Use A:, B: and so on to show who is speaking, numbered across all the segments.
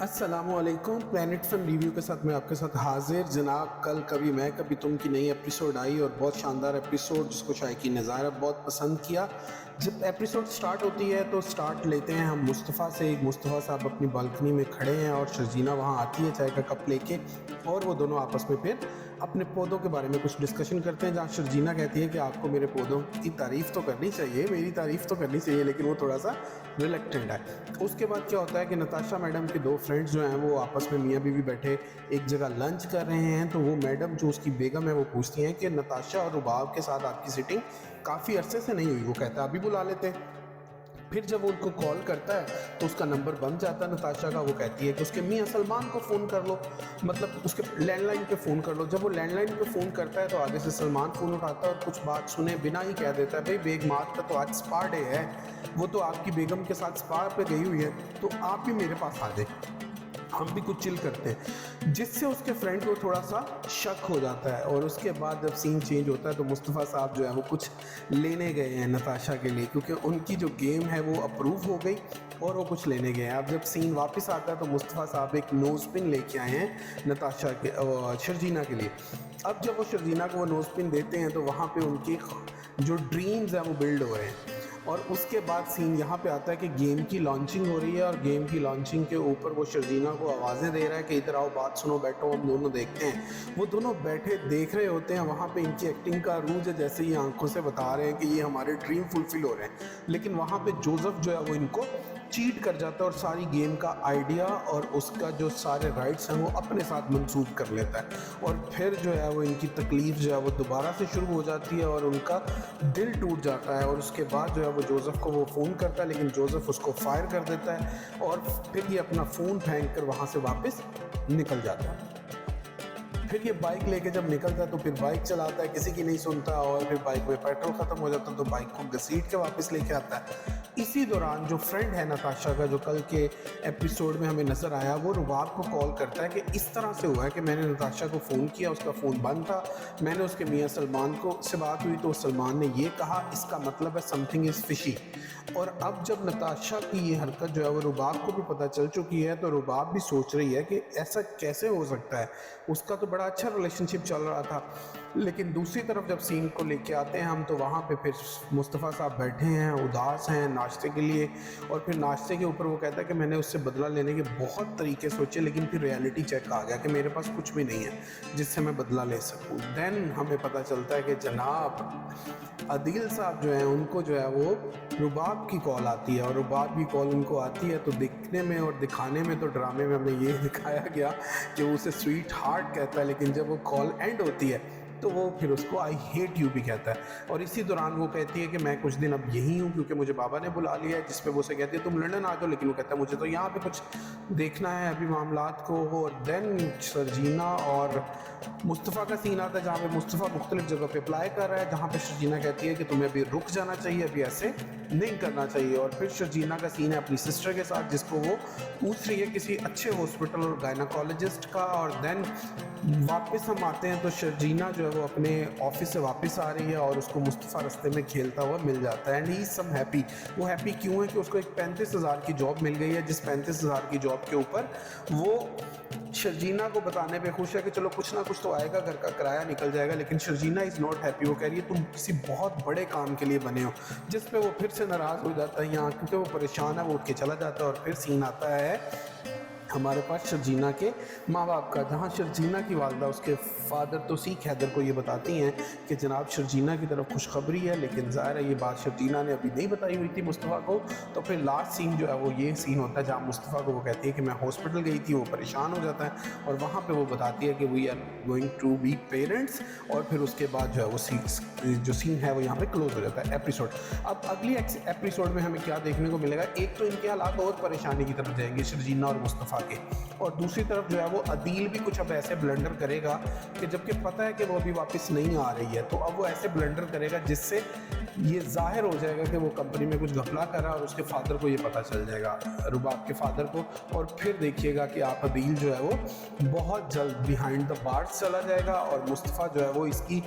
A: अस्सलामुअलैकुम। Planet fun review के साथ मैं आपके साथ हाजिर जनाब। कल कभी मैं कभी तुम की नई एपिसोड आई और बहुत शानदार एपिसोड जिसको शायकी नज़ारा बहुत पसंद किया। जब एपिसोड स्टार्ट होती है तो स्टार्ट लेते हैं हम मुस्तफ़ा से। मुस्तफ़ा साहब अपनी बालकनी में खड़े हैं और शर्जीना वहाँ आती है चाय का कप लेके और वो दोनों आपस में फिर अपने पौधों के बारे में कुछ डिस्कशन करते हैं, जहाँ शर्जीना कहती है कि आपको मेरे पौधों की तारीफ़ तो करनी चाहिए, मेरी तारीफ़ तो करनी चाहिए, लेकिन वो थोड़ा सा रिलेक्टेंट है। उसके बाद क्या होता है कि नताशा मैडम के दो फ्रेंड्स जो हैं वो आपस में मियाँ बीवी बैठे एक जगह लंच कर रहे हैं, तो वो मैडम जो उसकी बेगम है वो पूछती हैं कि नताशा और रुबाब के साथ आपकी सिटिंग काफ़ी अरसे से नहीं हुई। वो कहता है अभी बुला लेते। फिर जब वो उनको कॉल करता है तो उसका नंबर बंद जाता है नताशा का। वो कहती है कि उसके मियाँ सलमान को फ़ोन कर लो, मतलब उसके लैंडलाइन पे फ़ोन कर लो। जब वो लैंडलाइन पे फ़ोन करता है तो आगे से सलमान फ़ोन उठाता है और कुछ बात सुने बिना ही कह देता है, भाई बेगमात का तो आज स्पा डे है, वो तो आपकी बेगम के साथ स्पा पे गई हुई है, तो आप भी मेरे पास आ जाए, हम भी कुछ चिल करते हैं। जिससे उसके फ्रेंड को थोड़ा सा शक हो जाता है। और उसके बाद जब सीन चेंज होता है तो मुस्तफ़ा साहब जो है वो कुछ लेने गए हैं नताशा के लिए, क्योंकि उनकी जो गेम है वो अप्रूव हो गई और वो कुछ लेने गए हैं। अब जब सीन वापस आता है तो मुस्तफ़ा साहब एक नोज़ पिन लेके आए हैं नताशा के शर्जीना के लिए। अब जब वो शर्जीना को वो नोज़ पिन देते हैं तो वहाँ पे उनकी जो ड्रीम्स हैं वो बिल्ड हो रहे हैं। और उसके बाद सीन यहाँ पे आता है कि गेम की लॉन्चिंग हो रही है और गेम की लॉन्चिंग के ऊपर वो शर्जीना को आवाज़ें दे रहा है कि इधर आओ, बात सुनो, बैठो, हम दोनों देखते हैं। वो दोनों बैठे देख रहे होते हैं। वहाँ पे इनकी एक्टिंग का रूज है, जैसे ये आंखों से बता रहे हैं कि ये हमारे ड्रीम फुलफिल हो रहे हैं। लेकिन वहाँ पे जोसेफ जो है वो इनको चीट कर जाता है और सारी गेम का आइडिया और उसका जो सारे राइट्स हैं वो अपने साथ मंसूब कर लेता है। और फिर जो है वो इनकी तकलीफ़ जो है वो दोबारा से शुरू हो जाती है और उनका दिल टूट जाता है। और उसके बाद जो है वो जोसेफ को वो फ़ोन करता है, लेकिन जोसेफ उसको फायर कर देता है और फिर ये अपना फ़ोन फेंक कर वहाँ से वापस निकल जाता है। फिर ये बाइक लेके जब निकलता है तो फिर बाइक चलाता है, किसी की नहीं सुनता और फिर बाइक में पेट्रोल ख़त्म हो जाता है तो बाइक को घसीट के वापस लेके आता है। इसी दौरान जो फ्रेंड है नताशा का, जो कल के एपिसोड में हमें नज़र आया, वो रुबाब को कॉल करता है कि इस तरह से हुआ है कि मैंने नताशा को फ़ोन किया, उसका फ़ोन बंद था, मैंने उसके मियाँ सलमान को से बात हुई तो सलमान ने ये कहा, इसका मतलब है समथिंग इज़ फिशी। और अब जब नताशा की ये हरकत जो है वो रुबाब को भी पता चल चुकी है तो रुबाब भी सोच रही है कि ऐसा कैसे हो सकता है, उसका तो बड़ा अच्छा रिलेशनशिप चल रहा था। लेकिन दूसरी तरफ जब सीन को लेके आते हैं हम तो वहाँ पे फिर मुस्तफ़ा साहब बैठे हैं, उदास हैं नाश्ते के लिए। और फिर नाश्ते के ऊपर वो कहता है कि मैंने उससे बदला लेने के बहुत तरीके सोचे, लेकिन फिर रियलिटी चेक आ गया कि मेरे पास कुछ भी नहीं है जिससे मैं बदला ले सकूँ। देन हमें पता चलता है कि जनाब अदील साहब जो हैं उनको जो है वो रुबाब की कॉल आती है और रुबाब की कॉल उनको आती है तो दिखने में और दिखाने में तो ड्रामे में हमें ये दिखाया गया कि वो उसे स्वीट हार्ट कहता है, लेकिन जब वो कॉल एंड होती है तो वो फिर उसको आई हेट यू भी कहता है। और इसी दौरान वो कहती है कि मैं कुछ दिन अब यहीं हूँ क्योंकि मुझे बाबा ने बुला लिया है, जिस पे वो उसे कहती है तुम लंदन आ जाओ, लेकिन वो कहता है मुझे तो यहाँ पे कुछ देखना है अभी मामलात को। और देन शर्जीना और मुस्तफ़ा का सीन आता है जहाँ पे मुस्तफ़ा मुख्तलिफ जगह पे अप्लाई कर रहा है, जहाँ पे शर्जीना कहती है कि तुम्हें अभी रुक जाना चाहिए, अभी ऐसे नहीं करना चाहिए। और फिर शर्जीना का सीन है अपनी सिस्टर के साथ जिसको वो पूछ रही है किसी अच्छे हॉस्पिटल और गायनाकोलॉजिस्ट का। और देन वापस हम आते हैं तो शर्जीना जो है वो अपने ऑफिस से वापस आ रही है और उसको मुस्तफ़ा रास्ते में खेलता हुआ मिल जाता है and he is some happy. वो हैप्पी क्यों है कि उसको एक 35,000 की जॉब मिल गई है, जिस 35,000 की जॉब के ऊपर वो शर्जीना को बताने पे खुश है कि चलो कुछ ना कुछ तो आएगा, घर का किराया निकल जाएगा। लेकिन शर्जीना इज़ नॉट हैप्पी। वो कह रही है तुम किसी बहुत बड़े काम के लिए बने हो, जिस पे वो फिर से नाराज़ हो जाता है यहाँ, क्योंकि वो परेशान है। वो उठ के चला जाता है और फिर सीन आता है हमारे पास शर्जीना के माँ बाप का, जहाँ शर्जीना की वालदा उसके फादर तौसीक हैदर को ये बताती हैं कि जनाब शर्जीना की तरफ खुशखबरी है, लेकिन ज़ाहिर है ये बात शर्जीना ने अभी नहीं बताई हुई थी मुस्तफ़ा को। तो फिर लास्ट सीन जो है वो ये सीन होता है जहाँ मुस्तफ़ा को वो कहती है कि मैं हॉस्पिटल गई थी, वो परेशान हो जाता है और वहाँ पर वो बताती है कि we are going to be parents. और फिर उसके बाद जो है वो जो सीन है वो यहाँ पे क्लोज हो जाता है एपिसोड। अब अगली एपिसोड में हमें क्या देखने को मिलेगा, एक तो इनके हालात और परेशानी की तरफ जाएंगे शर्जीना और मुस्तफ़ा के, और दूसरी तरफ जो है वो अदील भी कुछ अब ऐसे ब्लंडर करेगा कि जबकि पता है कि वो अभी वापस नहीं आ रही है, तो अब वो ऐसे ब्लंडर करेगा जिससे ये जाहिर हो जाएगा कि वो कंपनी में कुछ घपला करा और उसके फादर को ये पता चल जाएगा, रुबाब के फादर को। और फिर देखिएगा कि आप अदील जो है वो बहुत जल्द बिहाइंड द बार्स चला जाएगा और मुस्तफ़ा जो है वो इसकी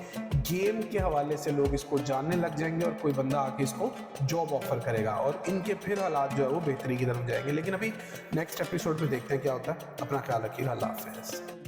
A: गेम के हवाले से लोग इसको जानने लग जाएंगे और कोई बंदा आके इसको जॉब ऑफर करेगा और इनके फिर हालात जो है वो बेहतरी की तरफ जाएंगे। लेकिन अभी नेक्स्ट एपिसोड में देखते हैं क्या होता है। अपना ख्याल रखिएगा। अल्लाह हाफ़िज़।